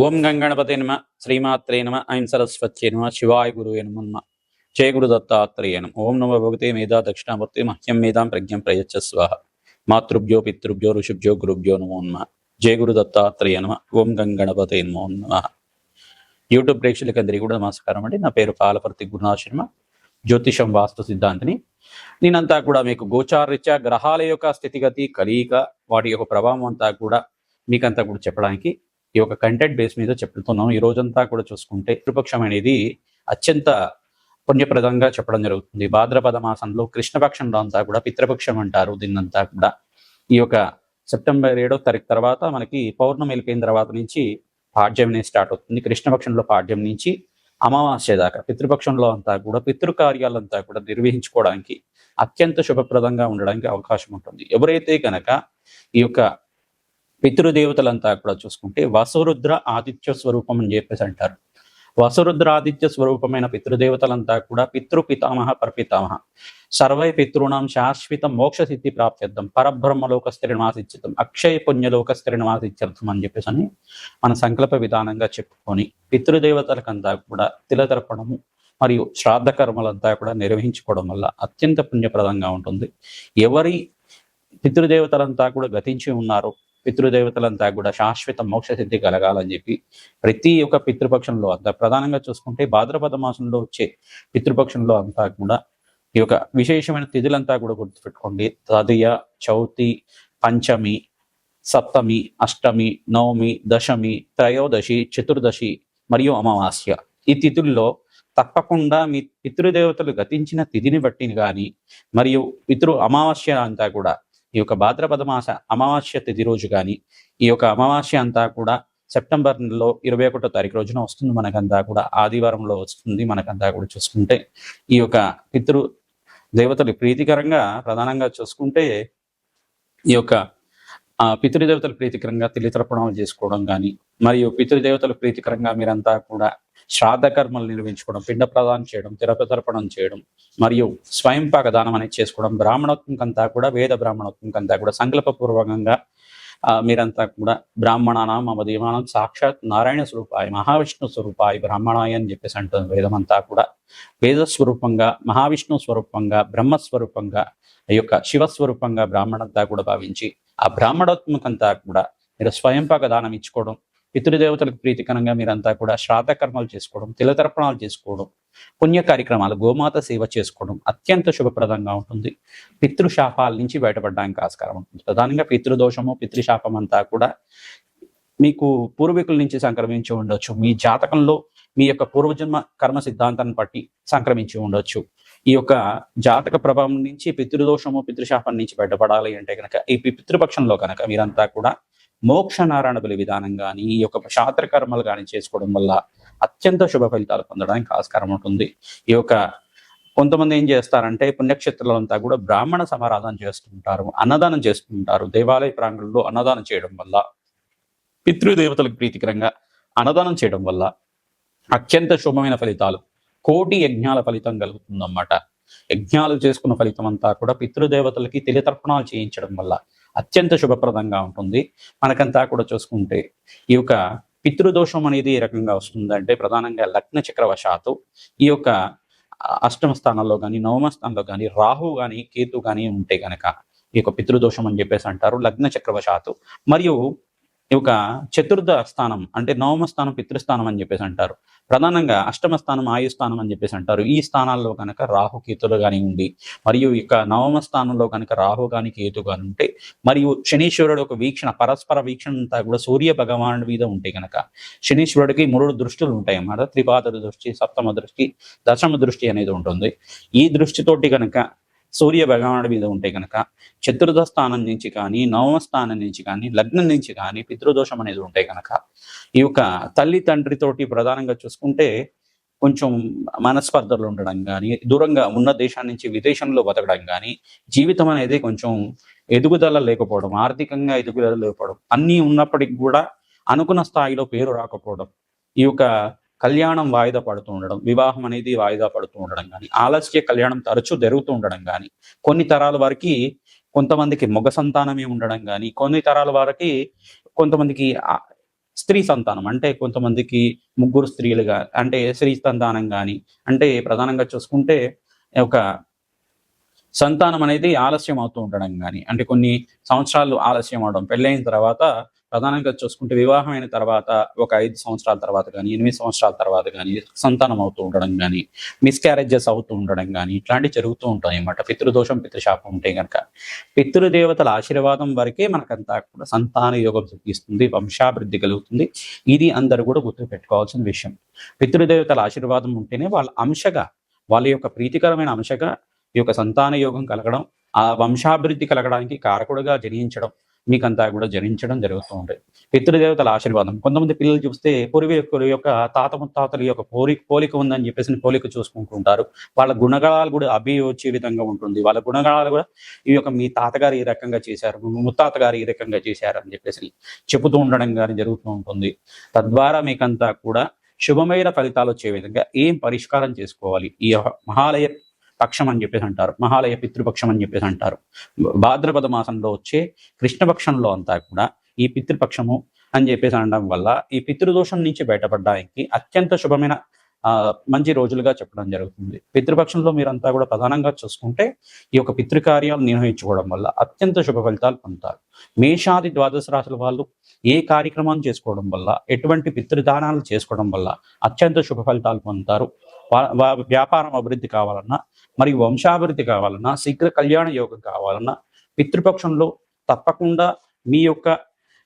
ఓం గంగణపతే నమ శ్రీమాత్రే నమ ఐం సరస్వత్యే నమ శివాయ గురువే నమ జయ గురు దత్తాత్రేయ నమ ఓం నమో భగవతే మేధా దక్షిణామూర్తి మహ్యం మేధాం ప్రజ్ఞం ప్రయచ్చ స్వాహ మాతృభ్యో పితృభ్యో ఋషిభ్యో గురుభ్యో నమో నమ జయ గురు దత్తాత్రేయ నమ ఓం గంగణపతే నమో నమ. యూట్యూబ్ ప్రేక్షకులందరికీ కూడా నమస్కారం అండి. నా పేరు పాలపర్తి గురునాథ్ శర్మ, జ్యోతిషం వాస్తు సిద్ధాంతిని. నేనంతా కూడా మీకు గోచారరీత్యా గ్రహాల యొక్క స్థితిగతి కలియిక వాటి యొక్క ప్రభావం అంతా కూడా మీకంతా కూడా చెప్పడానికి ఈ యొక్క కంటెంట్ బేస్ మీద చెప్తున్నాం. ఈ రోజంతా కూడా చూసుకుంటే పితృపక్షం అనేది అత్యంత పుణ్యప్రదంగా చెప్పడం జరుగుతుంది. భాద్రపద మాసంలో కృష్ణపక్షంలో అంతా కూడా పితృపక్షం అంటారు. దీన్నంతా కూడా ఈ యొక్క సెప్టెంబర్ 7వ తారీఖు తర్వాత మనకి పౌర్ణమి వెళ్ళిపోయిన తర్వాత నుంచి పాడ్యం అనేది స్టార్ట్ అవుతుంది. కృష్ణపక్షంలో పాడ్యం నుంచి అమావాస్య దాకా పితృపక్షంలో అంతా కూడా పితృకార్యాలంతా కూడా నిర్వహించుకోవడానికి అత్యంత శుభప్రదంగా ఉండడానికి అవకాశం ఉంటుంది. ఎవరైతే కనుక ఈ యొక్క పితృదేవతలంతా కూడా చూసుకుంటే వసురుద్ర ఆదిత్య స్వరూపం అని చెప్పేసి అంటారు. వసురుద్ర ఆదిత్య స్వరూపమైన పితృదేవతలంతా కూడా పితృపితామహ పరపితామహ సర్వై పితృణాం శాశ్వత మోక్ష సిద్ధి ప్రాప్త్యర్థం పరబ్రహ్మలోక స్థిరనివాసిత్యం అక్షయ పుణ్యలోక స్థిరనివాసిత్యర్థం అని చెప్పేసి అని మన సంకల్ప విధానంగా చెప్పుకొని పితృదేవతలకంతా కూడా తిలతర్పణము మరియు శ్రాద్ధ కర్మలంతా కూడా నిర్వహించుకోవడం వల్ల అత్యంత పుణ్యప్రదంగా ఉంటుంది. ఎవరి పితృదేవతలంతా కూడా గతించి ఉన్నారో పితృదేవతలంతా కూడా శాశ్వత మోక్ష సిద్ధి కలగాలని చెప్పి ప్రతి ఒక్క పితృపక్షంలో అంతా ప్రధానంగా చూసుకుంటే భాద్రపద మాసంలో వచ్చే పితృపక్షంలో అంతా కూడా ఈ యొక్క విశేషమైన తిథులంతా కూడా గుర్తుపెట్టుకోండి. తదియ, చౌతి, పంచమి, సప్తమి, అష్టమి, నవమి, దశమి, త్రయోదశి, చతుర్దశి మరియు అమావాస్య. ఈ తిథుల్లో తప్పకుండా మీ పితృదేవతలు గతించిన తిథిని బట్టి కానీ మరియు పితృ అమావాస్య అంతా కూడా ఈ యొక్క భాద్రపద మాస అమావాస్య తిథి రోజు కానీ ఈ యొక్క అమావాస్య అంతా కూడా సెప్టెంబర్ నెలలో 21వ తారీఖు రోజున వస్తుంది. మనకంతా కూడా ఆదివారంలో వస్తుంది. మనకంతా కూడా చూసుకుంటే ఈ యొక్క పితృ దేవతలు ప్రీతికరంగా ప్రధానంగా చూసుకుంటే ఈ యొక్క పితృదేవతలు ప్రీతికరంగా తిలితర్పణాలు చేసుకోవడం కానీ మరియు పితృదేవతలు ప్రీతికరంగా మీరంతా కూడా శ్రాద్ధ కర్మలు నిర్వహించుకోవడం, పిండ ప్రదానం చేయడం, తిరపతర్పణం చేయడం మరియు స్వయంపాక దానం అనేది చేసుకోవడం, బ్రాహ్మణత్వంకంతా కూడా వేద బ్రాహ్మణత్వంకంతా కూడా సంకల్పపూర్వకంగా మీరంతా కూడా బ్రాహ్మణానం మమ దీమానం సాక్షాత్ నారాయణ స్వరూపాయ మహావిష్ణు స్వరూపాయ బ్రాహ్మణాయ అని చెప్పేసి అంటుంది. వేదమంతా కూడా వేద స్వరూపంగా మహావిష్ణు స్వరూపంగా బ్రహ్మస్వరూపంగా ఈ యొక్క శివస్వరూపంగా బ్రాహ్మణంతా కూడా భావించి ఆ బ్రాహ్మణత్వకంతా కూడా మీరు స్వయంపాక దానం ఇచ్చుకోవడం, పితృదేవతలకు ప్రీతికరంగా మీరంతా కూడా శ్రాద్ధ కర్మలు చేసుకోవడం, తిలతర్పణాలు చేసుకోవడం, పుణ్య కార్యక్రమాలు, గోమాత సేవ చేసుకోవడం అత్యంత శుభప్రదంగా ఉంటుంది. పితృశాపాల నుంచి బయటపడడానికి ఆస్కారం ఉంటుంది. ప్రధానంగా పితృదోషము పితృశాపం అంతా కూడా మీకు పూర్వీకుల నుంచి సంక్రమించి ఉండొచ్చు. మీ జాతకంలో మీ యొక్క పూర్వజన్మ కర్మ సిద్ధాంతాన్ని బట్టి సంక్రమించి ఉండొచ్చు. ఈ యొక్క జాతక ప్రభావం నుంచి పితృదోషము పితృశాపం నుంచి బయటపడాలి అంటే కనుక ఈ పితృపక్షంలో కనుక మీరంతా కూడా మోక్ష నారాయణ బలి విధానం కానీ ఈ యొక్క శాస్త్ర కర్మలు కానీ చేసుకోవడం వల్ల అత్యంత శుభ ఫలితాలు పొందడానికి ఆస్కారం ఉంటుంది. ఈ యొక్క కొంతమంది ఏం చేస్తారంటే పుణ్యక్షేత్రాలంతా కూడా బ్రాహ్మణ సమారాధన చేస్తుంటారు, అన్నదానం చేస్తుంటారు. దేవాలయ ప్రాంగణంలో అన్నదానం చేయడం వల్ల పితృదేవతలకు ప్రీతికరంగా అన్నదానం చేయడం వల్ల అత్యంత శుభమైన ఫలితాలు, కోటి యజ్ఞాల ఫలితం కలుగుతుందన్నమాట. యజ్ఞాలు చేసుకున్న ఫలితం అంతా కూడా పితృదేవతలకి తిలితర్పణాలు చేయించడం వల్ల అత్యంత శుభప్రదంగా ఉంటుంది. మనకంతా కూడా చూసుకుంటే ఈ యొక్క పితృదోషం అనేది ఏ రకంగా వస్తుందంటే ప్రధానంగా లగ్న చక్రవశాత్తు ఈ యొక్క అష్టమ స్థానంలో కానీ నవమ స్థానంలో కానీ రాహు కానీ కేతు కానీ ఉంటే కనుక ఈ యొక్క పితృదోషం అని చెప్పేసి అంటారు. లగ్న చక్రవశాత్తు మరియు ఈ యొక్క చతుర్థ స్థానం అంటే నవమ స్థానం పితృస్థానం అని చెప్పేసి అంటారు. ప్రధానంగా అష్టమ స్థానం ఆయుస్థానం అని చెప్పేసి అంటారు. ఈ స్థానాల్లో కనుక రాహు కేతులు కానీ ఉండి మరియు ఇక నవమ స్థానంలో కనుక రాహు కానీ కేతు కానీ ఉంటే మరియు శనీశ్వరుడు ఒక వీక్షణ పరస్పర వీక్షణ అంతా కూడా సూర్య భగవానుడి మీద ఉంటే కనుక శనీశ్వరుడికి 3 దృష్టిలు ఉంటాయి అన్నమాట. త్రిపాద దృష్టి, సప్తమ దృష్టి, దశమ దృష్టి అనేది ఉంటుంది. ఈ దృష్టితోటి కనుక సూర్య భగవానుడి మీద ఉంటే కనుక చతుర్థ స్థానం నుంచి కానీ నవమ స్థానం నుంచి కానీ లగ్నం నుంచి కానీ పితృదోషం అనేది ఉంటే కనుక ఈ యొక్క తల్లి తండ్రితోటి ప్రధానంగా చూసుకుంటే కొంచెం మనస్పర్ధలు ఉండడం కానీ, దూరంగా ఉన్న దేశాన్ని నుంచి విదేశంలో బతకడం కానీ, జీవితం అనేది కొంచెం ఎదుగుదల లేకపోవడం, ఆర్థికంగా ఎదుగుదల లేకపోవడం, అన్నీ ఉన్నప్పటికీ కూడా అనుకున్న స్థాయిలో పేరు రాకపోవడం, ఈ యొక్క కళ్యాణం వాయిదా పడుతూ ఉండడం, వివాహం అనేది వాయిదా పడుతూ ఉండడం కానీ, ఆలస్య కళ్యాణం తరచూ జరుగుతూ ఉండడం కానీ, కొన్ని తరాల వారికి కొంతమందికి మగ సంతానమే ఉండడం కానీ, కొన్ని తరాల వారికి కొంతమందికి స్త్రీ సంతానం అంటే కొంతమందికి ముగ్గురు స్త్రీలుగా అంటే స్త్రీ సంతానం కానీ, అంటే ప్రధానంగా చూసుకుంటే ఒక సంతానం అనేది ఆలస్యం అవుతూ ఉండడం కానీ, అంటే కొన్ని సంవత్సరాలు ఆలస్యం అవడం, పెళ్ళైన తర్వాత ప్రధానంగా చూసుకుంటే వివాహమైన తర్వాత ఒక 5 సంవత్సరాల తర్వాత కానీ, 8 సంవత్సరాల తర్వాత కానీ సంతానం అవుతూ ఉండడం కానీ, మిస్‌క్యారేజెస్ అవుతూ ఉండడం కానీ, ఇట్లాంటివి జరుగుతూ ఉంటాయన్నమాట. పితృదోషం, పితృశాపం ఉంటే గనక. పితృదేవతల ఆశీర్వాదం వరకే మనకంతా కూడా సంతాన యోగం సిద్ధిస్తుంది, వంశాభివృద్ధి కలుగుతుంది. ఇది అందరూ కూడా గుర్తుపెట్టుకోవాల్సిన విషయం. పితృదేవతల ఆశీర్వాదం ఉంటేనే వాళ్ళ అంశగా, వాళ్ళ యొక్క ప్రీతికరమైన అంశగా ఈ యొక్క సంతాన యోగం కలగడం, ఆ వంశాభివృద్ధి కలగడానికి కారకుడుగా జనించడం, మీకంతా కూడా జనించడం జరుగుతూ ఉంటాయి. పితృదేవతల ఆశీర్వాదం. కొంతమంది పిల్లలు చూస్తే పూర్వీకుల యొక్క తాత ముత్తాతల యొక్క పోలిక ఉందని చెప్పేసి పోలిక చూసుకుంటూ ఉంటారు. వాళ్ళ గుణగణాలు కూడా వచ్చే విధంగా ఉంటుంది. వాళ్ళ గుణగణాలు కూడా ఈ యొక్క మీ తాతగారు ఈ రకంగా చేశారు, ముత్తాత గారు ఈ రకంగా చేశారు అని చెప్పేసి చెబుతూ ఉండడం కానీ జరుగుతూ ఉంటుంది. తద్వారా మీకంతా కూడా శుభమైన ఫలితాలు వచ్చే విధంగా ఏం పరిష్కారం చేసుకోవాలి, ఈ మహాలయ పక్షం అని చెప్పేసి అంటారు, మహాలయ పితృపక్షం అని చెప్పేసి అంటారు. భాద్రపద మాసంలో వచ్చే కృష్ణపక్షంలో అంతా కూడా ఈ పితృపక్షము అని చెప్పేసి అనడం వల్ల ఈ పితృదోషం నుంచి బయటపడడానికి అత్యంత శుభమైన మంచి రోజులుగా చెప్పడం జరుగుతుంది. పితృపక్షంలో మీరంతా కూడా ప్రధానంగా చూసుకుంటే ఈ యొక్క పితృకార్యాలు నిర్వహించుకోవడం వల్ల అత్యంత శుభ ఫలితాలు పొందుతారు. మేషాది ద్వాదశ రాశుల వాళ్ళు ఏ కార్యక్రమాన్ని చేసుకోవడం వల్ల, ఎటువంటి పితృదానాలు చేసుకోవడం వల్ల అత్యంత శుభ ఫలితాలు పొందుతారు. వ్యాపారం అభివృద్ధి కావాలన్నా, మరియు వంశాభివృద్ధి కావాలన్నా, శీఘ్ర కళ్యాణ యోగం కావాలన్నా పితృపక్షంలో తప్పకుండా మీ యొక్క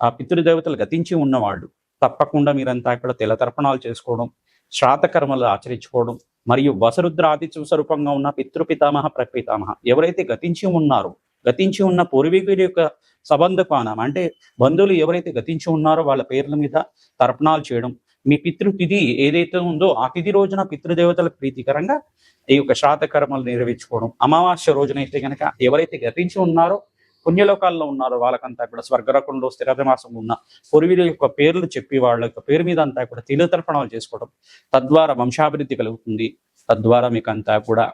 ఆ పితృదేవతలు గతించి ఉన్నవాళ్ళు తప్పకుండా మీరంతా ఇక్కడ తెలతర్పణాలు చేసుకోవడం, శ్రాద్ధకర్మలు ఆచరించుకోవడం, మరియు వసరుద్ర ఆదిత్య స్వరూపంగా ఉన్న పితృపితామహ ప్రపితామహ ఎవరైతే గతించి ఉన్నారో, గతించి ఉన్న పూర్వీకుల యొక్క సంబంధపానం అంటే బంధువులు ఎవరైతే గతించి ఉన్నారో వాళ్ళ పేర్ల మీద తర్పణాలు చేయడం, మీ పితృతిథి ఏదైతే ఉందో ఆ తిథి రోజున పితృదేవతలకు ప్రీతికరంగా ఈ యొక్క శ్రాద్ధకర్మలు నిర్వహించుకోవడం. అమావాస్య రోజునైతే కనుక ఎవరైతే గతించి ఉన్నారో, పుణ్యలోకాల్లో ఉన్నారో వాళ్ళకంతా కూడా స్వర్గరకంలో స్థిరమాసం ఉన్న పూర్వీకుల యొక్క పేర్లు చెప్పి వాళ్ళ యొక్క పేరు మీద అంతా కూడా తిలతర్పణాలు చేసుకోవడం, తద్వారా వంశాభివృద్ధి కలుగుతుంది. తద్వారా మీకు అంతా కూడా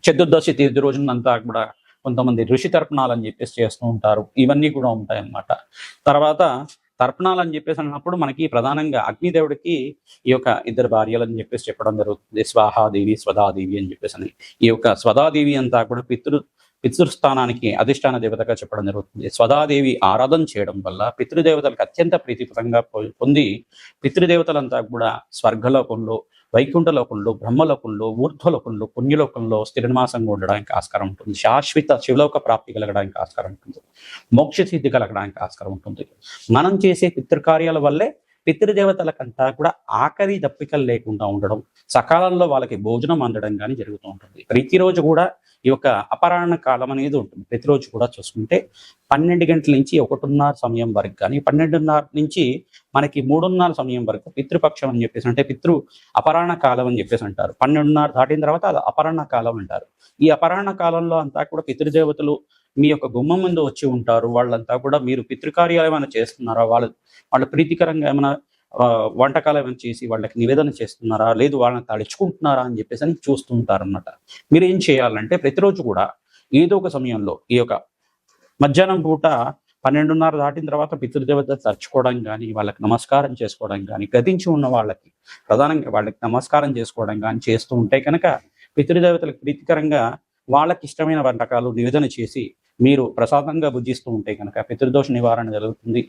చతుర్దశి తిథి రోజునంతా కూడా కొంతమంది ఋషి తర్పణాలు అని చెప్పేసి చేస్తూ ఉంటారు. ఇవన్నీ కూడా ఉంటాయి అన్నమాట. తర్వాత తర్పణాలు అని చెప్పేసి అన్నప్పుడు మనకి ప్రధానంగా అగ్నిదేవుడికి ఈ యొక్క ఇద్దరు భార్యలు అని చెప్పేసి చెప్పడం జరుగుతుంది. స్వాహాదేవి, స్వదాదేవి అని చెప్పేసి. ఈ యొక్క స్వదాదేవి అంతా కూడా పితృస్థానానికి అధిష్టాన దేవతగా చెప్పడం జరుగుతుంది. స్వదాదేవి ఆరాధన చేయడం వల్ల పితృదేవతలకు అత్యంత ప్రీతికరంగా పొంది పితృదేవతలంతా కూడా స్వర్గలోకంలో, వైకుంఠలోకంలో, బ్రహ్మలోకంలో, ఊర్ధ్వలోకంలో, పుణ్యలోకంలో స్థిరనివాసంగా ఉండడానికి ఆస్కారం ఉంటుంది. శాశ్వత శివలోక ప్రాప్తి కలగడానికి ఆస్కారం ఉంటుంది. మోక్ష సిద్ధి కలగడానికి ఆస్కారం ఉంటుంది. మనం చేసే పితృకార్యాల వల్లే పితృదేవతలకంతా కూడా ఆకలి దప్పికలు లేకుండా ఉండడం, సకాలంలో వాళ్ళకి భోజనం అందడం కానీ జరుగుతూ ఉంటుంది. ప్రతిరోజు కూడా ఈ యొక్క అపరాహ్న కాలం అనేది ఉంటుంది. ప్రతిరోజు కూడా చూసుకుంటే 12 గంటల నుంచి 1:30 సమయం వరకు కానీ, 12:30 నుంచి మనకి 3:30 సమయం వరకు పితృపక్షం అని చెప్పేసి, అంటే అపరాహ్న కాలం అని చెప్పేసి అంటారు. 12:30 దాటిన తర్వాత అది అపరాహ్న కాలం అంటారు. ఈ అపరాహ్న కాలంలో అంతా కూడా పితృదేవతలు మీ యొక్క గుమ్మం ముందు వచ్చి ఉంటారు. వాళ్ళంతా కూడా మీరు పితృకార్యాలు ఏమైనా చేస్తున్నారా, వాళ్ళ ప్రీతికరంగా ఏమైనా వంటకాలు ఏమైనా చేసి వాళ్ళకి నివేదన చేస్తున్నారా, లేదు వాళ్ళని తడుచుకుంటున్నారా అని చెప్పేసి అని చూస్తూ ఉంటారన్నమాట. మీరు ఏం చేయాలంటే ప్రతిరోజు కూడా ఏదో ఒక సమయంలో ఈ యొక్క మధ్యాహ్నం పూట 12:30 దాటిన తర్వాత పితృదేవత తరుచుకోవడం కానీ, వాళ్ళకి నమస్కారం చేసుకోవడం కానీ, గతించి ఉన్న వాళ్ళకి ప్రధానంగా వాళ్ళకి నమస్కారం చేసుకోవడం కానీ చేస్తూ ఉంటే కనుక పితృదేవతలకు ప్రీతికరంగా వాళ్ళకి ఇష్టమైన వంటకాలు నివేదన చేసి మీరు ప్రసాదంగా భుజిస్తూ ఉంటే కనుక పితృదోష నివారణ జరుగుతుంది.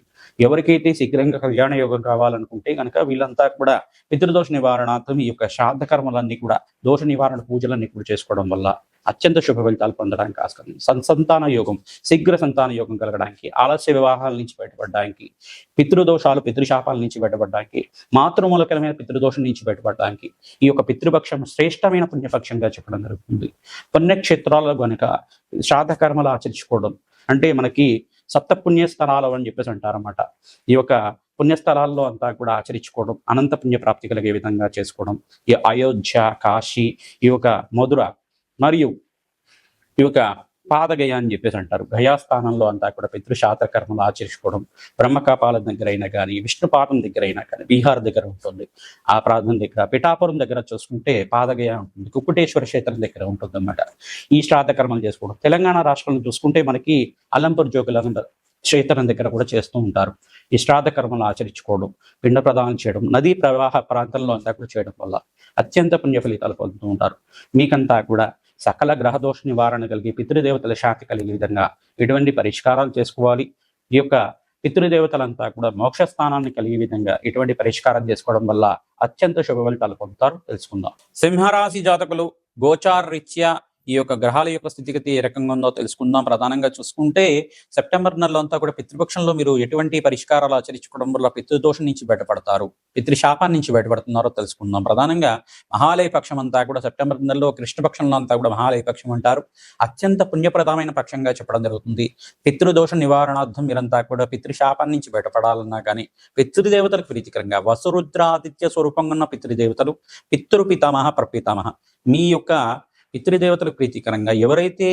ఎవరికైతే శీఘ్రంగా కళ్యాణ యోగం కావాలనుకుంటే కనుక వీళ్ళంతా కూడా పితృదోష నివారణార్థం ఈ యొక్క శ్రాద్ధ కర్మలన్నీ కూడా, దోష నివారణ పూజలన్నీ కూడా చేసుకోవడం వల్ల అత్యంత శుభ ఫలితాలు పొందడానికి ఆస్కారం. సంతాన యోగం, శీఘ్ర సంతాన యోగం కలగడానికి, ఆలస్య వివాహాల నుంచి బయటపడడానికి, పితృదోషాలు, పితృశాపాల నుంచి బయటపడడానికి, మాతృమూలకమైన పితృదోషం నుంచి బయటపడడానికి ఈ యొక్క పితృపక్షం శ్రేష్టమైన పుణ్యపక్షంగా చెప్పడం జరుగుతుంది. పుణ్యక్షేత్రాల్లో కనుక శ్రాద్ధ కర్మలు ఆచరించుకోవడం అంటే మనకి సప్త పుణ్యస్థలాలు అని చెప్పేసి అంటారన్నమాట. ఈ యొక్క పుణ్యస్థలాల్లో అంతా కూడా ఆచరించుకోవడం, అనంత పుణ్య ప్రాప్తి కలిగే విధంగా చేసుకోవడం. ఈ అయోధ్య, కాశీ, ఈ యొక్క మధుర మరియు ఈ యొక్క పాదగయ అని చెప్పేసి అంటారు. గయాస్థానంలో అంతా కూడా పితృశాస్త్ర కర్మలు ఆచరించుకోవడం. బ్రహ్మకాపాలం దగ్గర అయినా కానీ, విష్ణుపాదం దగ్గర అయినా కానీ, బీహార్ దగ్గర ఉంటుంది. ఆ ప్రాంతం దగ్గర పిఠాపురం దగ్గర చూసుకుంటే పాదగయ ఉంటుంది. కుక్కుటేశ్వర క్షేత్రం దగ్గర ఉంటుంది అన్నమాట. ఈ శ్రాద్ధ కర్మలు చేసుకోవడం. తెలంగాణ రాష్ట్రంలో చూసుకుంటే మనకి అల్లంపూర్ జోగులందరూ క్షేత్రం దగ్గర కూడా చేస్తూ ఉంటారు. ఈ శ్రాద్ధ కర్మలు ఆచరించుకోవడం, పిండ ప్రదానం చేయడం, నదీ ప్రవాహ ప్రాంతంలో అంతా కూడా చేయడం వల్ల అత్యంత పుణ్య ఫలితాలు పొందుతూ ఉంటారు. మీకంతా కూడా సకల గ్రహదోష నివారణ కలిగి పితృదేవతల శాంతి కలిగే విధంగా ఎటువంటి పరిష్కారాలు చేసుకోవాలి, ఈ యొక్క పితృదేవతలంతా కూడా మోక్ష స్థానాన్ని కలిగే విధంగా ఎటువంటి పరిష్కారం చేసుకోవడం వల్ల అత్యంత శుభ ఫలితాలు పొందుతారు తెలుసుకుందాం. సింహరాశి జాతకులు గోచార రీత్యా ఈ యొక్క గ్రహాల యొక్క స్థితిగతి ఏ రకంగా ఉందో తెలుసుకుందాం. ప్రధానంగా చూసుకుంటే సెప్టెంబర్ నెలలో అంతా కూడా పితృపక్షంలో మీరు ఎటువంటి పరిష్కారాలు ఆచరించుకోవడం వల్ల పితృదోషం నుంచి బయటపడతారు, పితృశాపం నుంచి బయటపడుతున్నారో తెలుసుకుందాం. ప్రధానంగా మహాలయ పక్షం అంతా కూడా సెప్టెంబర్ నెలలో కృష్ణపక్షంలో అంతా కూడా మహాలయ పక్షం అంటారు. అత్యంత పుణ్యప్రదమైన పక్షంగా చెప్పడం జరుగుతుంది. పితృదోష నివారణార్థం మీరంతా కూడా పితృశాపం నుంచి బయటపడాలన్నా కానీ పితృదేవతలకు ప్రీతికరంగా వసురుద్రాదిత్య స్వరూపంగా ఉన్న పితృదేవతలు, పితృపితామహ ప్రపితామహ, మీ యొక్క పితృదేవతలకు ప్రీతికరంగా ఎవరైతే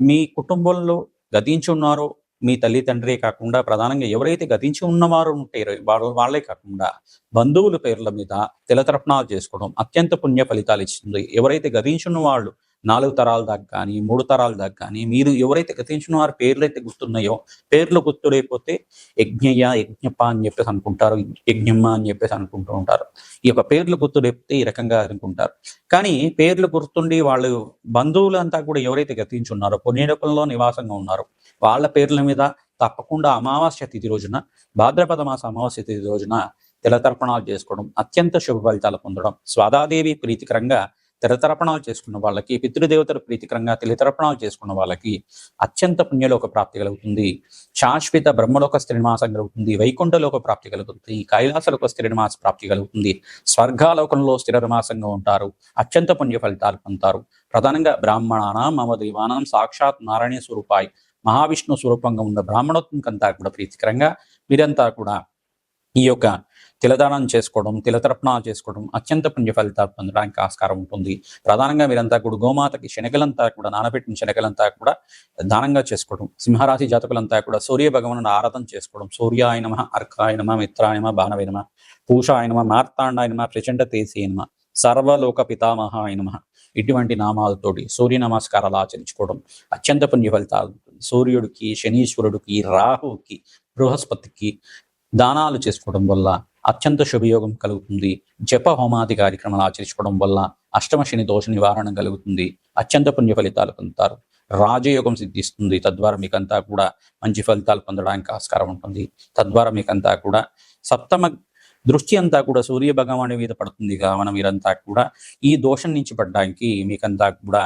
మీ కుటుంబంలో గతించి ఉన్నారో, మీ తల్లి తండ్రే కాకుండా ప్రధానంగా ఎవరైతే గతించి ఉన్నవారు ఉంటారో వాళ్ళే కాకుండా బంధువుల పేర్ల మీద తిలతర్పణాలు చేసుకోవడం అత్యంత పుణ్య ఫలితాలు ఇస్తుంది. ఎవరైతే గతించున్న వాళ్ళు 4 తరాల దాకా కానీ 3 తరాల దాకా కానీ మీరు ఎవరైతే గతించిన వారి పేర్లు అయితే గుర్తున్నాయో, పేర్లు గుర్తులేకపోతే యజ్ఞయ్య యజ్ఞప్ప అని చెప్పేసి అనుకుంటారు, యజ్ఞమ్మ అని చెప్పేసి అనుకుంటూ ఉంటారు. ఈ యొక్క పేర్లు గుర్తులేకపోతే ఈ రకంగా అనుకుంటారు. కానీ పేర్లు గుర్తుండి వాళ్ళు బంధువులంతా కూడా ఎవరైతే గతించున్నారో, పుణ్యలోకంలో నివాసంగా ఉన్నారో వాళ్ళ పేర్ల మీద తప్పకుండా అమావాస్య తిథి రోజున, భాద్రపద మాస అమావాస్య తిథి రోజున తిలతర్పణాలు చేసుకోవడం అత్యంత శుభ ఫలితాలు పొందడం. స్వాదాదేవి ప్రీతికరంగా తిలతర్పణాలు చేసుకున్న వాళ్ళకి, పితృదేవతలు ప్రీతికరంగా తిలతర్పణాలు చేసుకున్న వాళ్ళకి అత్యంత పుణ్యలోక ప్రాప్తి కలుగుతుంది. శాశ్వత బ్రహ్మలోక స్థిరనివాసం కలుగుతుంది. వైకుంఠలోక ప్రాప్తి కలుగుతుంది. కైలాసలోక స్థిరనివాస ప్రాప్తి కలుగుతుంది. స్వర్గాలోకంలో స్థిరనివాసంగా ఉంటారు. అత్యంత పుణ్య ఫలితాలు పొందుతారు. ప్రధానంగా బ్రాహ్మణానాం మమ దేవానాం సాక్షాత్ నారాయణ స్వరూపాయి, మహావిష్ణు స్వరూపంగా ఉన్న బ్రాహ్మణోత్మకంతా కూడా ప్రీతికరంగా మీరంతా కూడా ఈ యొక్క తిలదానం చేసుకోవడం, తిలతర్పణాలు చేసుకోవడం అత్యంత పుణ్య ఫలితాలు పొందడానికి ఆస్కారం ఉంటుంది. ప్రధానంగా మీరంతా కూడా గోమాతకి శనగలంతా కూడా నానబెట్టిన శనగలంతా కూడా దానంగా చేసుకోవడం. సింహరాశి జాతకులంతా కూడా సూర్య భగవాను ఆరాధన చేసుకోవడం. సూర్యాయ నమః, అర్కాయ నమః, మిత్రాయ నమః, భానవే నమః, పూషాయ నమః, మార్తాండాయ నమః, ప్రచండ తేజసే నమః, సర్వలోక పితామహాయ నమః, ఇటువంటి నామాలతోటి సూర్య నమస్కారాలు ఆచరించుకోవడం అత్యంత పుణ్య ఫలితాలు. సూర్యుడికి, శనీశ్వరుడికి, రాహుకి, బృహస్పతికి దానాలు చేసుకోవడం వల్ల అత్యంత శుభయోగం కలుగుతుంది. జప హోమాది కార్యక్రమాలు ఆచరించుకోవడం వల్ల అష్టమ శని దోష నివారణ కలుగుతుంది. అత్యంత పుణ్య ఫలితాలు పొందుతారు. రాజయోగం సిద్ధిస్తుంది. తద్వారా మీకంతా కూడా మంచి ఫలితాలు పొందడానికి ఆస్కారం ఉంటుంది. తద్వారా మీకంతా కూడా సప్తమ దృష్టి అంతా కూడా సూర్య భగవానుడి మీద పడుతుంది కావున మీరంతా కూడా ఈ దోషం నుంచి పడడానికి మీకంతా కూడా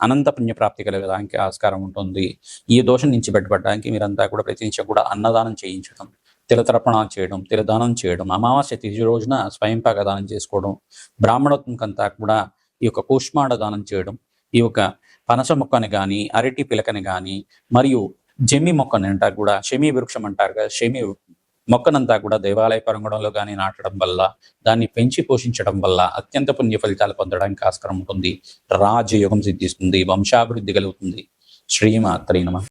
అనంత పుణ్యప్రాప్తి కలగడానికి ఆస్కారం ఉంటుంది. ఈ దోషం నుంచి బయటపడడానికి మీరంతా కూడా ప్రతినిత్యం కూడా అన్నదానం చేయించడం, తిలతర్పణాలు చేయడం, తిలదానం చేయడం, అమావాస్య తిథి రోజున స్వయంపాక దానం చేసుకోవడం, బ్రాహ్మణోత్మకంతా కూడా ఈ యొక్క కూష్మాండ దానం చేయడం, ఈ యొక్క పనస మొక్కని కానీ, అరటి పిలకని కానీ, మరియు జమ్మి మొక్కని అంటారు కూడా, శమి వృక్షం అంటారు కదా, శమి మొక్కనంతా కూడా దేవాలయ ప్రాంగణంలో కానీ నాటడం వల్ల, దాన్ని పెంచి పోషించడం వల్ల అత్యంత పుణ్య ఫలితాలు పొందడానికి ఆస్కారం ఉంటుంది. రాజయోగం సిద్ధిస్తుంది. వంశాభివృద్ధి కలుగుతుంది. శ్రీమాత్రే నమః.